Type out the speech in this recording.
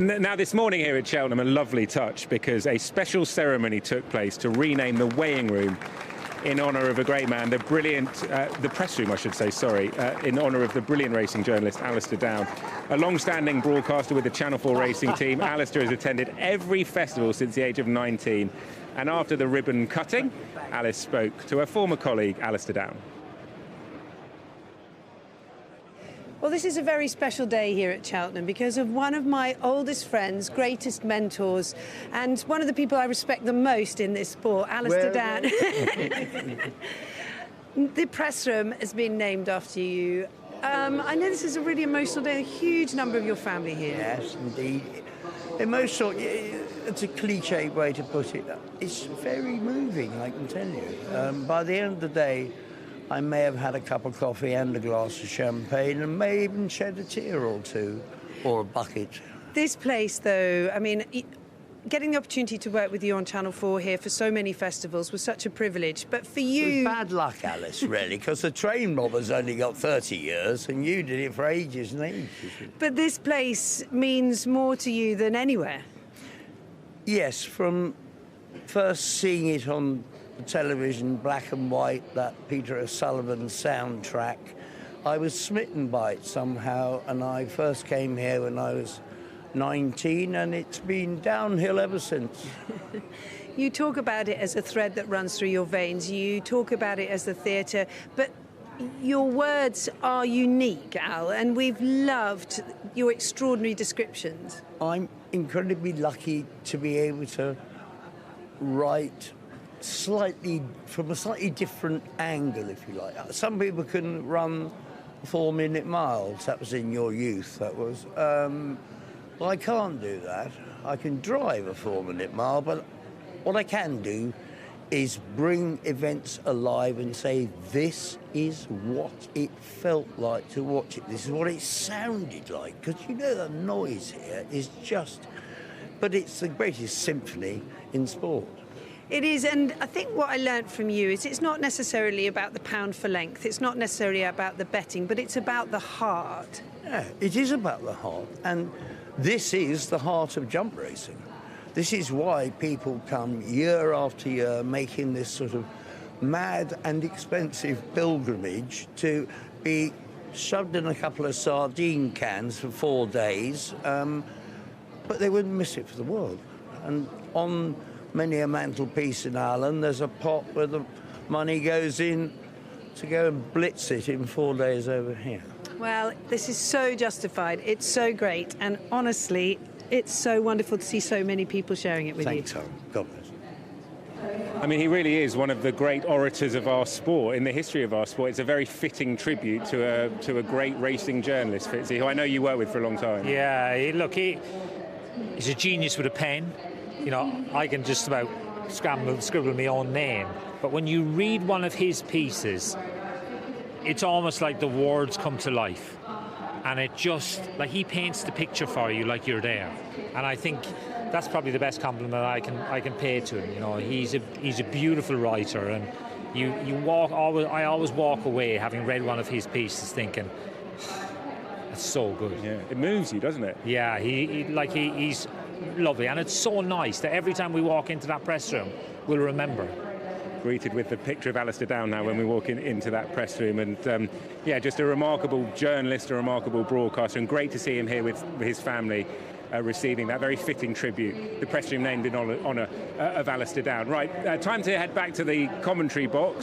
Now, this morning here at Cheltenham, a lovely touch, because a special ceremony took place to rename the weighing room in honour of a great man, the press room, I should say, sorry, in honour of the brilliant racing journalist Alastair Down. A long-standing broadcaster with the Channel 4 racing team, Alistair has attended every festival since the age of 19. And after the ribbon cutting, Alice spoke to her former colleague, Alastair Down. Well, this is a very special day here at Cheltenham because of one of my oldest friends, greatest mentors, and one of the people I respect the most in this sport, Alistair Down. The press room has been named after you. I know this is a really emotional day, a huge number of your family here. Yes, indeed. Emotional, it's a cliche way to put it. It's very moving, I can tell you. By the end of the day, I may have had a cup of coffee and a glass of champagne and may even shed a tear or two, or a bucket. This place, though, I mean, getting the opportunity to work with you on Channel 4 here for so many festivals was such a privilege. But for you... It was bad luck, Alice, really, because the train robber's only got 30 years and you did it for ages and ages. But this place means more to you than anywhere. Yes, from first seeing it on television, black and white, that Peter O'Sullivan soundtrack, I was smitten by it somehow, and I first came here when I was 19, and it's been downhill ever since. You talk about it as a thread that runs through your veins, you talk about it as the theatre, but your words are unique, Al, and we've loved your extraordinary descriptions. I'm incredibly lucky to be able to write from a slightly different angle, if you like. Some people can run 4-minute miles. That was in your youth, that was. Well, I can't do that. I can drive a 4-minute mile, but what I can do is bring events alive and say, this is what it felt like to watch it. This is what it sounded like. Because you know the noise here is just... But it's the greatest symphony in sport. It is, and I think what I learnt from you is it's not necessarily about the pound for length, it's not necessarily about the betting, but it's about the heart. Yeah, it is about the heart, and this is the heart of jump racing. This is why people come year after year making this sort of mad and expensive pilgrimage to be shoved in a couple of sardine cans for 4 days, but they wouldn't miss it for the world. And on many a mantelpiece in Ireland, there's a pot where the money goes in to go and blitz it in 4 days over here. Well, this is so justified. It's so great. And honestly, it's so wonderful to see so many people sharing it with you. Thanks, Tom. God bless. I mean, he really is one of the great orators of our sport, in the history of our sport. It's a very fitting tribute to a great racing journalist, Fitzy, who I know you worked with for a long time. Yeah, look, he's a genius with a pen. You know, I can just about scribble my own name. But when you read one of his pieces, it's almost like the words come to life. And it just, like, he paints the picture for you like you're there. And I think that's probably the best compliment I can pay to him. You know, he's a beautiful writer, and I always walk away having read one of his pieces thinking, it's so good. Yeah, it moves you, doesn't it? Yeah, he's lovely, and it's so nice that every time we walk into that press room, we'll remember. Greeted with the picture of Alistair Down now when we walk into that press room, and yeah, just a remarkable journalist, a remarkable broadcaster, and great to see him here with his family receiving that very fitting tribute. The press room named in honour of Alistair Down. Right, time to head back to the commentary box.